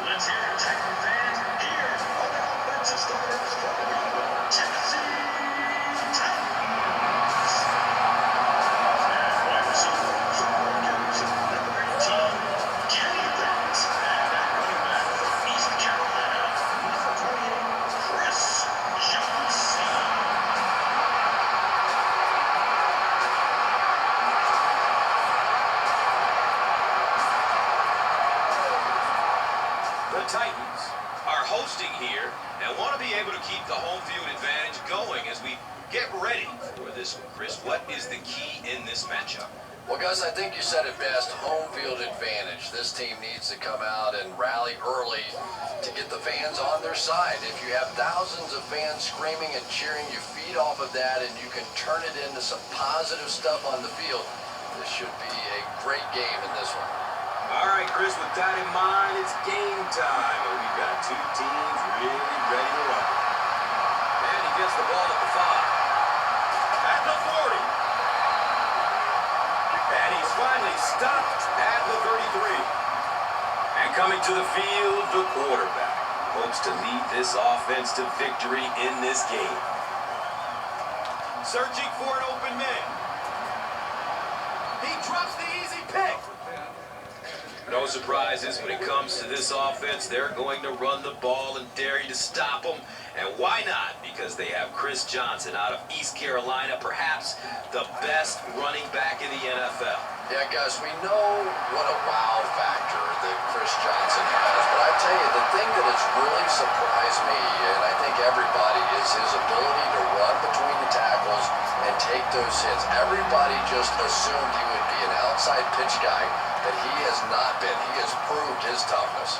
Let's hear it, Titan fans. Here are the offensive starters for your Tennessee Titans. And wide receiver, Score of Madden, number 18, Kenny Pickett. And that running back from East Carolina, number 28, Chris Johnson. The Titans are hosting here and want to be able to keep the home field advantage going as we get ready for this one. Chris, what is the key in this matchup? Well, Gus, I think you said it best, home field advantage. This team needs to come out and rally early to get the fans on their side. If you have thousands of fans screaming and cheering, you feed off of that and you can turn it into some positive stuff on the field. This should be a great game in this one. All right, Chris, with that in mind, it's game time. And we've got two teams really ready to rock. And he gets the ball at the 5. At the 40. And he's finally stopped at the 33. And coming to the field, the quarterback hopes to lead this offense to victory in this game. Searching for an open man. He drops the easy pick. No surprises when it comes to this offense. They're going to run the ball and dare you to stop them. And why not? Because they have Chris Johnson out of East Carolina, perhaps the best running back in the NFL. Yeah, Gus, we know what a wow factor that Chris Johnson has. But I tell you, the thing that has really surprised me, and I think everybody, is his ability to run between the tackles and take those hits. Everybody just assumed he would be an outside pitch guy, but he has not been. He has proved his toughness.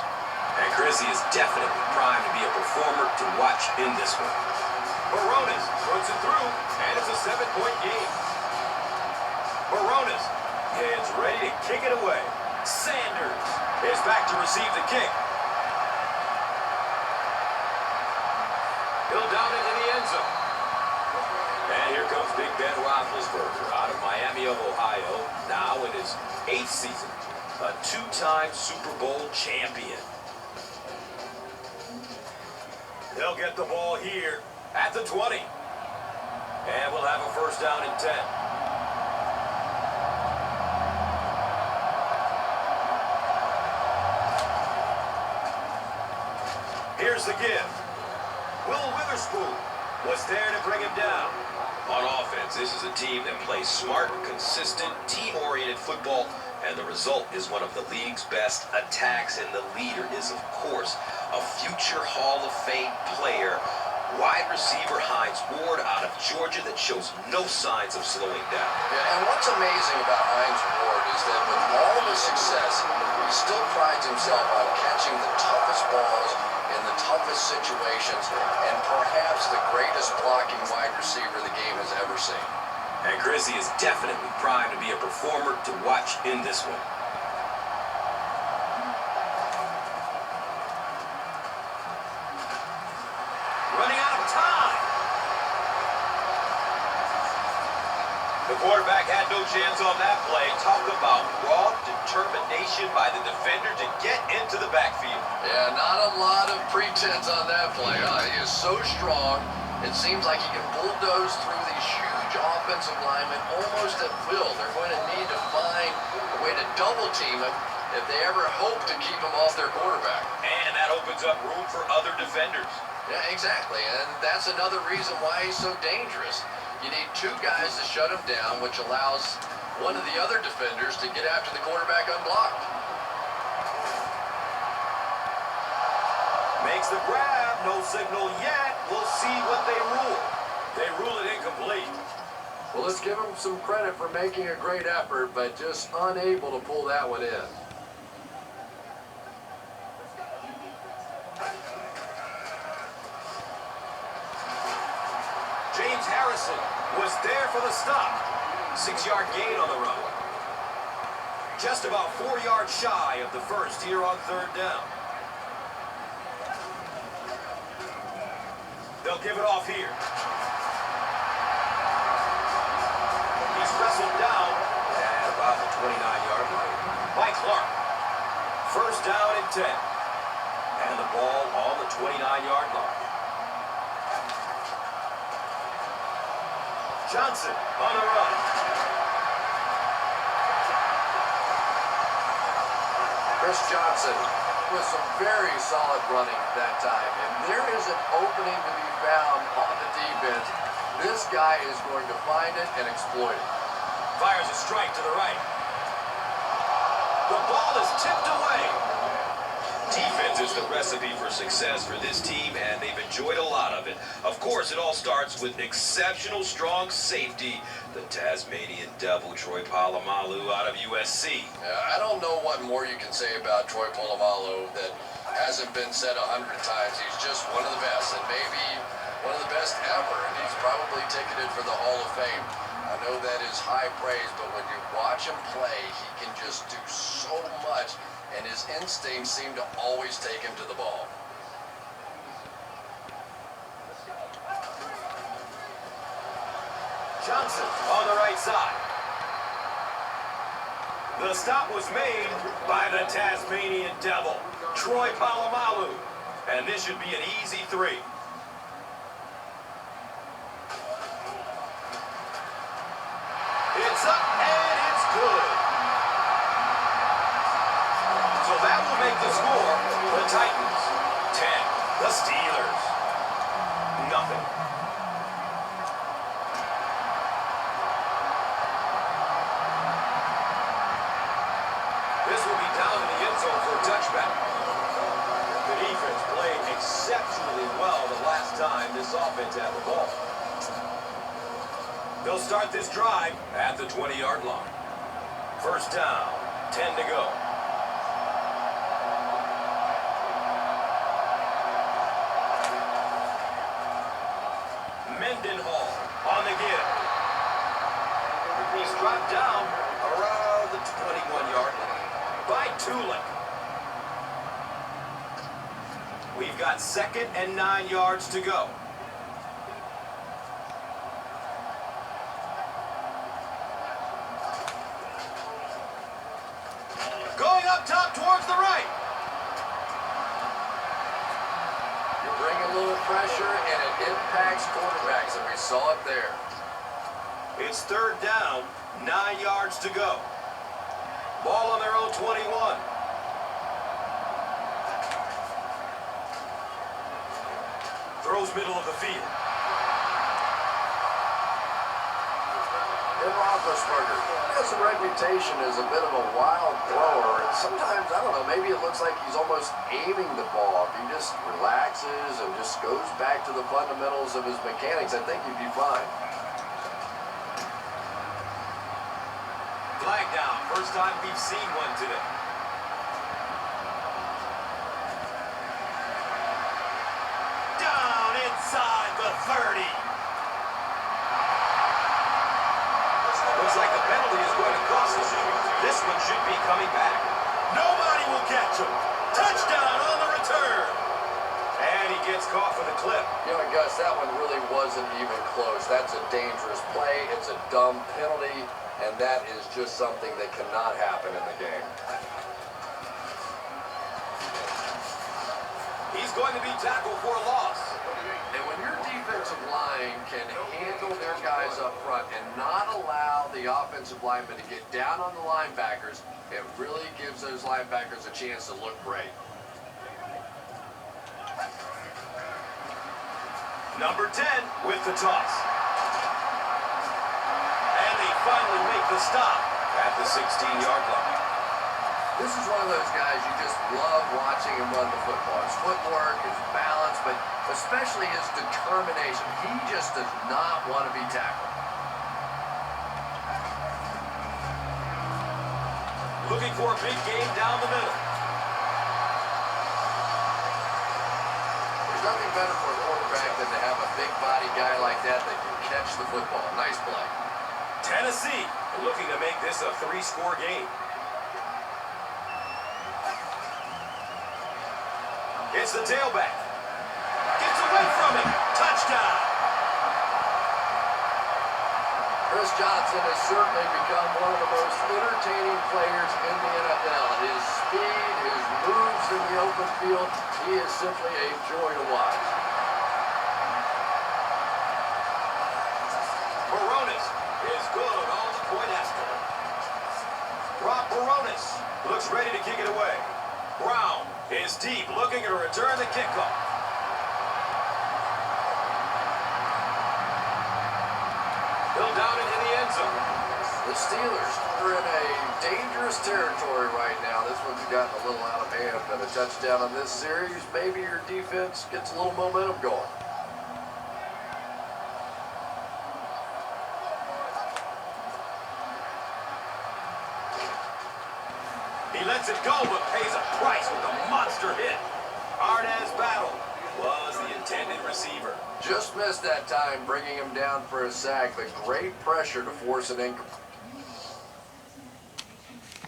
And Chris, he is definitely primed to be a performer to watch in this one. Barones runs it through, and it's a 7-point game. Barones is ready to kick it away. Sanders is back to receive the kick. He'll down it in the end zone. And here comes Big Ben Roethlisberger out of Miami of Ohio, now in his 8th season, a 2-time Super Bowl champion. They'll get the ball here at the 20. And we'll have a first down and 10. Here's the give. Will Witherspoon was there to bring him down. On offense, this is a team that plays smart, consistent, team-oriented football, and the result is one of the league's best attacks, and the leader is, of course, a future Hall of Fame player, wide receiver Hines Ward out of Georgia, that shows no signs of slowing down. Yeah, and what's amazing about Hines Ward is that with all the success, he still prides himself on catching the toughest balls in the toughest situations, and perhaps the greatest blocking wide receiver the game has ever seen. And Chris, he is definitely primed to be a performer to watch in this one. Running out of time. The quarterback had no chance on that play. Talk about raw determination. hesitation by the defender to get into the backfield. Yeah, not a lot of pretense on that play. He is so strong. It seems like he can bulldoze through these huge offensive linemen almost at will. They're going to need to find a way to double team him if they ever hope to keep him off their quarterback. And that opens up room for other defenders. Yeah, exactly. And that's another reason why he's so dangerous. You need two guys to shut him down, which allows one of the other defenders to get after the quarterback unblocked. Makes the grab, no signal yet. We'll see what they rule. They rule it incomplete. Well, let's give him some credit for making a great effort, but just unable to pull that one in. James Harrison was there for the stop. 6-yard gain on the run. Just about 4 yards shy of the first here on third down. They'll give it off here. He's wrestled down at about the 29-yard line by Clark. First down and 10. And the ball on the 29-yard line. Johnson on the run. Chris Johnson with some very solid running that time. And there is an opening to be found on the defense. This guy is going to find it and exploit it. Fires a strike to the right. The ball is tipped away. Defense is the recipe for success for this team, and they've enjoyed a lot of it. Of course, it all starts with exceptional strong safety, the Tasmanian Devil, Troy Polamalu out of USC. I don't know what more you can say about Troy Polamalu that hasn't been said 100 times. He's just one of the best, and maybe one of the best ever, and he's probably ticketed for the Hall of Fame. I know that is high praise, but when you watch him play, he can just do so much, and his instincts seem to always take him to the ball. Johnson on the right side. The stop was made by the Tasmanian Devil, Troy Polamalu. And this should be an easy 3. It's up and it's good. So that will make the score the Titans 10, the Steelers nothing. This will be down in the end zone for a touchback. The defense played exceptionally well the last time this offense had the ball. They'll start this drive at the 20-yard line. First down, 10 to go. Mendenhall on the give. He's dropped down around the 21-yard line by Tulin. We've got 2nd and 9 yards to go. Going up top towards the right. You bring a little pressure, and it impacts quarterbacks, and we saw it there. It's third down, 9 yards to go. Ball on their own 21. Throws middle of the field. Ben Roethlisberger has a reputation as a bit of a wild thrower, and sometimes, I don't know, maybe it looks like he's almost aiming the ball. If he just relaxes and just goes back to the fundamentals of his mechanics, I think he'd be fine. Flag down. First time we've seen one today. Down inside the 30. Looks like the penalty is going to cost us. This one should be coming back. Nobody will catch him. Touchdown on the return. And he gets caught for the clip. You know, Gus, that one really wasn't even close. That's a dangerous play. It's a dumb penalty, and that is just something that cannot happen in the game. going to be tackled for a loss. And when your defensive line can handle their guys up front and not allow the offensive linemen to get down on the linebackers, it really gives those linebackers a chance to look great. Number 10 with the toss. And they finally make the stop at the 16-yard line. This is one of those guys you just love watching him run the football. His footwork, his balance, but especially his determination. He just does not want to be tackled. Looking for a big game down the middle. There's nothing better for a quarterback than to have a big body guy like that that can catch the football. Nice play. Tennessee looking to make this a 3-score game. It's the tailback. Gets away from him. Touchdown. Chris Johnson has certainly become one of the most entertaining players in the NFL. His speed, his moves in the open field, he is simply a joy to watch. Baronis is good on the point after. Rob Baronis looks ready to kick it away. Brown is deep, looking to return the kickoff. He'll down it in the end zone. The Steelers are in a dangerous territory right now. This one's gotten a little out of hand, but a touchdown on this series, maybe your defense gets a little momentum going. He lets it go, but pays a price with a monster hit. Arnaz Battle was the intended receiver. Just missed that time, bringing him down for a sack, but great pressure to force an incomplete.